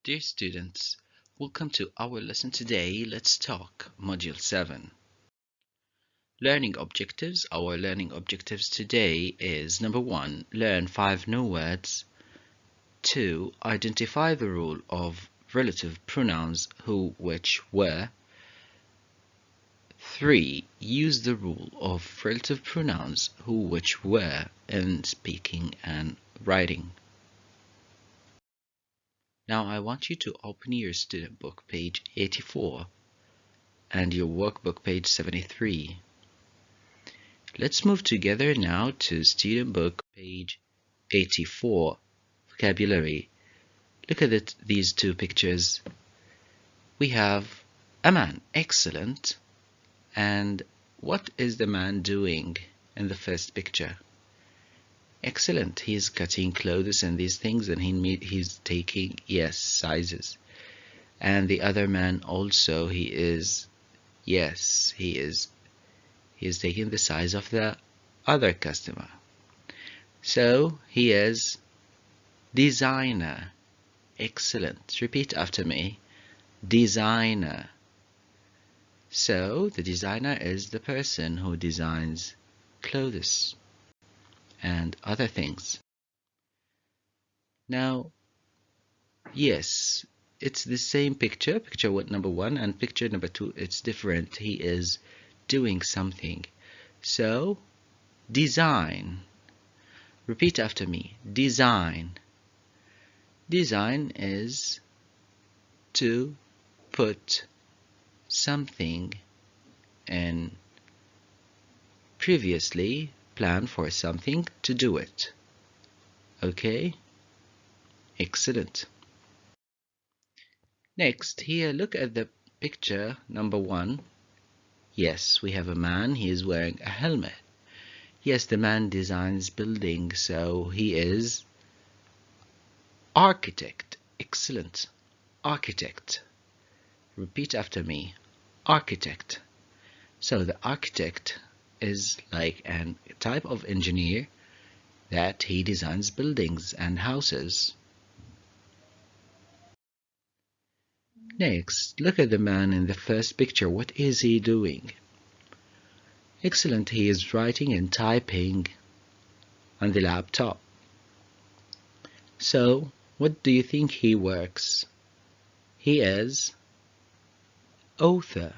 Dear students, welcome to our lesson today. Let's talk Module 7. Learning objectives. Our learning objectives today is number 1, learn 5 new words. 2, identify the rule of relative pronouns who, which, where. 3, use the rule of relative pronouns who, which, where in speaking and writing. Now I want you to open your student book page 84 and your workbook page 73. Let's move together now to student book page 84, vocabulary. Look at these two pictures. We have a man, excellent. And what is the man doing in the first picture? Excellent. He's cutting clothes and these things, and he's taking, yes, sizes. And the other man also, he is taking the size of the other customer. So he is designer. Excellent. Repeat after me. Designer. So the designer is the person who designs clothes and other things. Now, yes, it's the same picture, number 1 and picture number 2, it's different. He is doing something. So, design. Repeat after me. Design. Design is to put something in previously plan for something to do it. Okay? Excellent. Next, here, look at the picture number 1. Yes, we have a man. He is wearing a helmet. Yes, the man designs buildings, so he is architect. Excellent. Architect. Repeat after me. Architect. So the architect is like a type of engineer that he designs buildings and houses. Next, look at the man in the first picture. What is he doing? Excellent. He is writing and typing on the laptop. So, what do you think he works? He is author.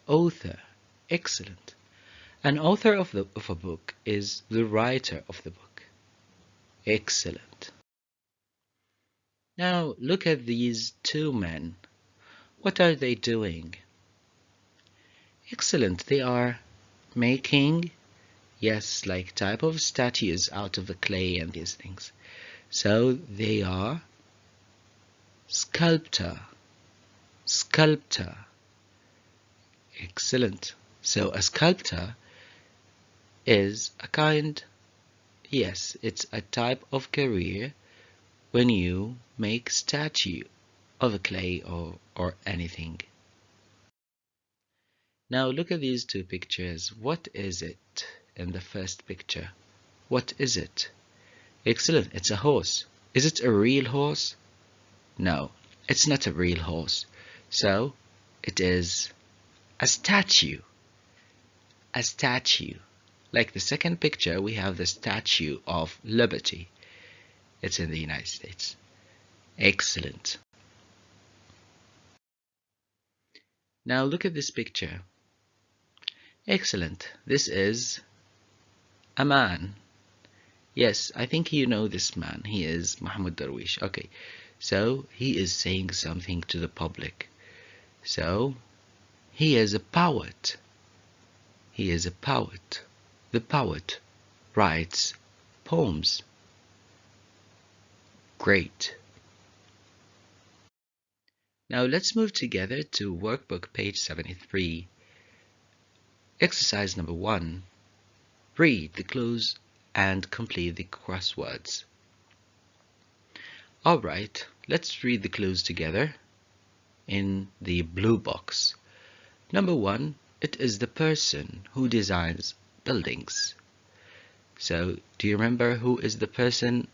Author. Excellent. An author of a book is the writer of the book. Excellent. Now look at these two men. What are they doing? Excellent. They are making, yes, like type of statues out of the clay and these things. So they are sculptor. Sculptor. Excellent. So a sculptor is a kind, yes, it's a type of career when you make statue of a clay or anything. Now look at these two pictures. What is it in the first picture? What is it? Excellent. It's a horse. Is it a real horse? No, it's not a real horse. So it is a statue. A statue. Like the second picture, we have the Statue of Liberty. It's in the United States. Excellent. Now look at this picture. Excellent. This is a man. Yes, I think you know this man. He is Muhammad Darwish. Okay, so he is saying something to the public. So he is a poet. He is a poet. The poet writes poems. Great. Now let's move together to workbook page 73. Exercise number 1. Read the clues and complete the crosswords. Alright, let's read the clues together in the blue box. Number 1, it is the person who designs buildings. So, do you remember who is the person,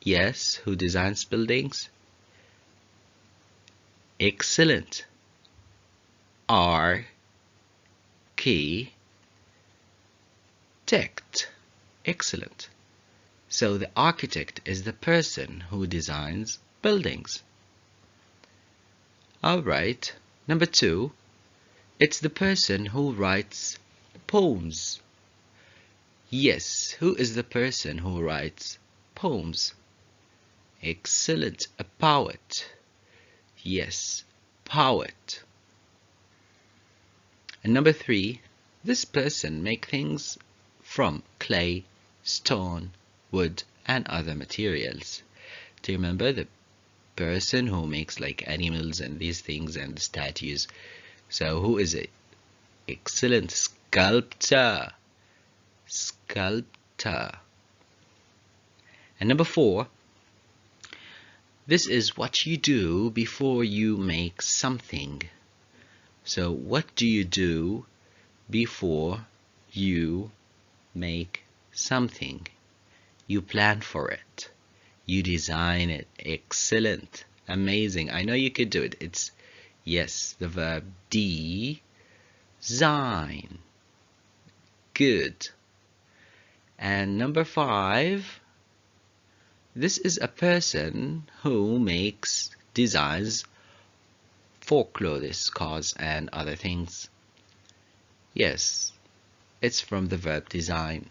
yes, who designs buildings? Excellent. Architect. Excellent. So the architect is the person who designs buildings. Alright. Number 2. It's the person who writes poems. Yes, who is the person who writes poems? Excellent. A poet. Yes, poet. And number 3, this person makes things from clay, stone, wood, and other materials. Do you remember the person who makes like animals and these things and statues? So who is it? Excellent. Sculptor. Sculptor. And number 4, this is what you do before you make something. So what do you do before you make something? You plan for it. You design it. Excellent. Amazing. I know you could do it. It's, yes, the verb design. Good. And number 5, this is a person who makes designs for clothes, cars, and other things. Yes, it's from the verb design.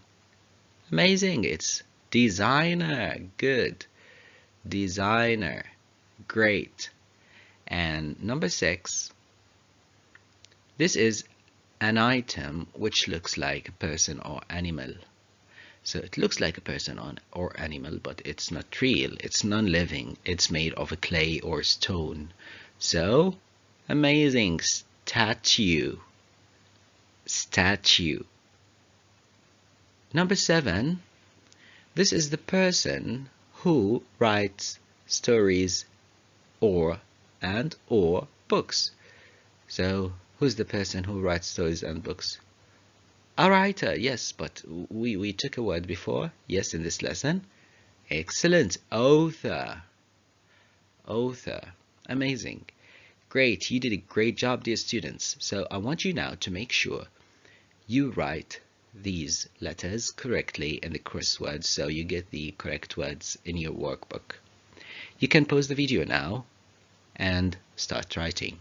Amazing. It's designer. Good. Designer. Great. And number 6, this is an item which looks like a person or animal. So it looks like a person or animal, but it's not real. It's non-living. It's made of a clay or stone. So, amazing. Statue. Statue. Number 7, this is the person who writes stories or books. So, who's the person who writes stories and books? A writer, yes, but we took a word before, yes, in this lesson. Excellent. Author. Author. Amazing. Great. You did a great job, dear students. So I want you now to make sure you write these letters correctly in the crosswords so you get the correct words in your workbook. You can pause the video now and start writing.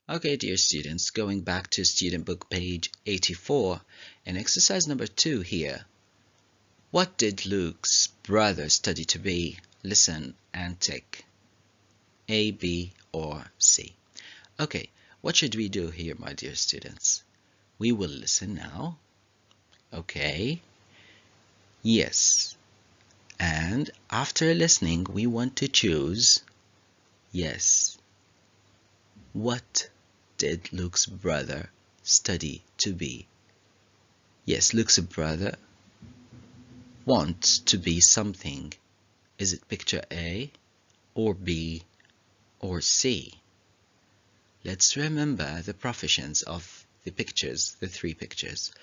Okay, dear students, going back to student book page 84 and exercise number 2 here. What did Luke's brother study to be? Listen and tick. A, B, or C. Okay, what should we do here, my dear students? We will listen now. Okay. Yes. And after listening, we want to choose yes. What did Luke's brother study to be? Yes, Luke's brother wants to be something. Is it picture A or B or C? Let's remember the professions of the pictures, the 3 pictures.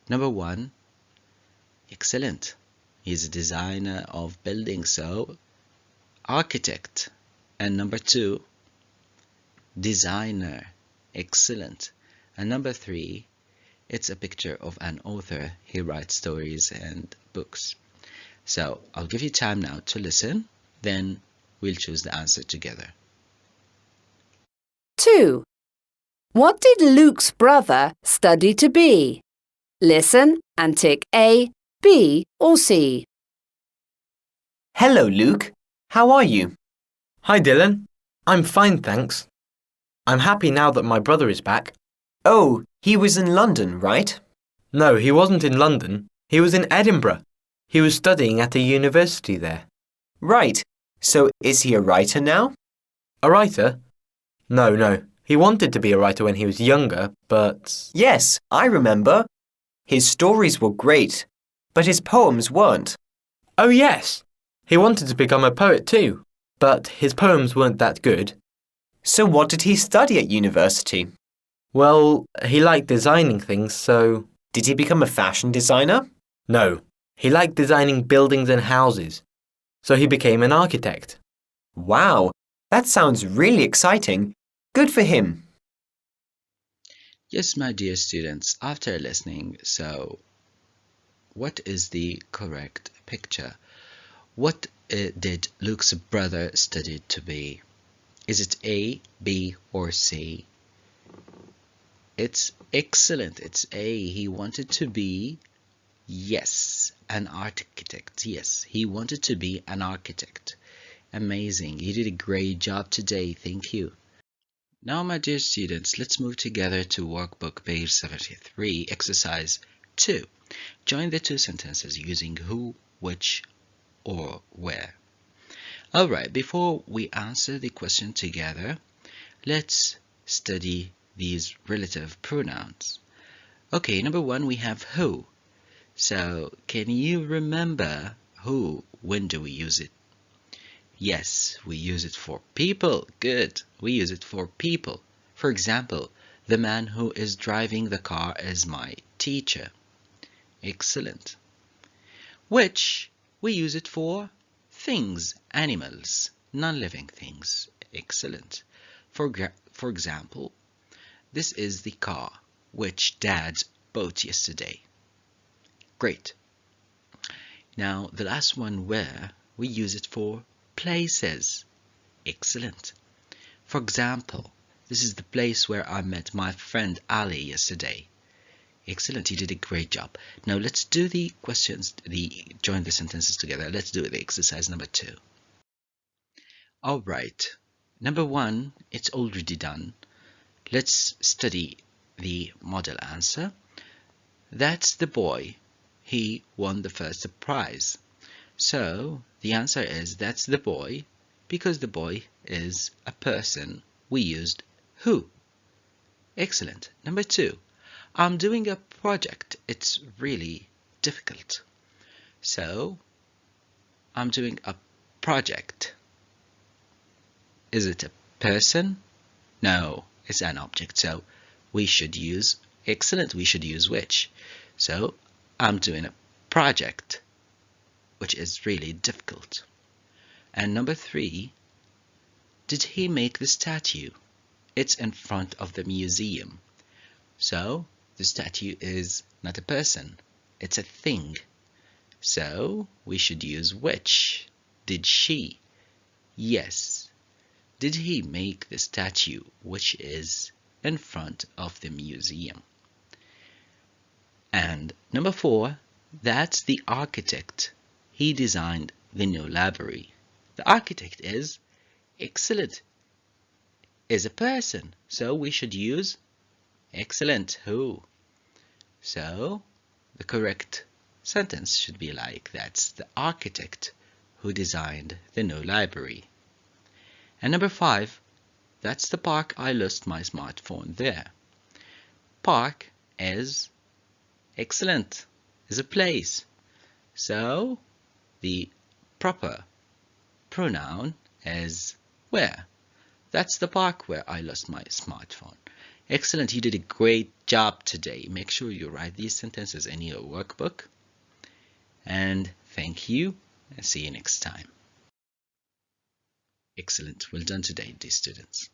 Number 1, excellent. He's a designer of buildings, so architect. And number 2, designer. Excellent. And number 3, it's a picture of an author. He writes stories and books. So I'll give you time now to listen, then we'll choose the answer together. 2. What did Luke's brother study to be? Listen and tick A, B or C. Hello, Luke. How are you? Hi, Dylan. I'm fine, thanks. I'm happy now that my brother is back. Oh, he was in London, right? No, he wasn't in London. He was in Edinburgh. He was studying at a university there. Right. So is he a writer now? A writer? No. He wanted to be a writer when he was younger, but... Yes, I remember. His stories were great, but his poems weren't. Oh, yes. He wanted to become a poet too, but his poems weren't that good. So what did he study at university? Well, he liked designing things, so... Did he become a fashion designer? No, he liked designing buildings and houses, so he became an architect. Wow, that sounds really exciting. Good for him. Yes, my dear students, after listening, so what is the correct picture? What did Luke's brother study to be? Is it A, B, or C? It's excellent. It's A. He wanted to be, yes, an architect. Yes, he wanted to be an architect. Amazing. You did a great job today. Thank you. Now, my dear students, let's move together to workbook page 73, exercise 2. Join the two sentences using who, which, or where. Alright, before we answer the question together, let's study these relative pronouns. Okay, number one, we have who. So, can you remember who? When do we use it? Yes, we use it for people. Good. We use it for people. For example, the man who is driving the car is my teacher. Excellent. Which we use it for things, animals, non-living things. Excellent. For example, this is the car which Dad bought yesterday. Great. Now, the last one, where, we use it for places. Excellent. For example, this is the place where I met my friend Ali yesterday. Excellent, you did a great job. Now let's do the questions, join the sentences together. Let's do the exercise number 2. All right. Number 1, it's already done. Let's study the model answer. That's the boy. He won the first prize. So the answer is that's the boy. Because the boy is a person, we used who. Excellent. Number 2, I'm doing a project. It's really difficult. So I'm doing a project. Is it a person? No, it's an object. So we should use excellent. We should use which. So I'm doing a project, which is really difficult. And number 3, did he make the statue? It's in front of the museum. So the statue is not a person, it's a thing. So we should use which. Did she? Yes. Did he make the statue which is in front of the museum? And number 4, that's the architect. He designed the new library. The architect is excellent. Is a person. So we should use excellent who. So the correct sentence should be like, that's the architect who designed the new library. And number 5, that's the park. I lost my smartphone there. Park is excellent, is a place. So the proper pronoun is where. That's the park where I lost my smartphone. Excellent, you did a great job today. Make sure you write these sentences in your workbook. And thank you, and see you next time. Excellent, well done today, dear students.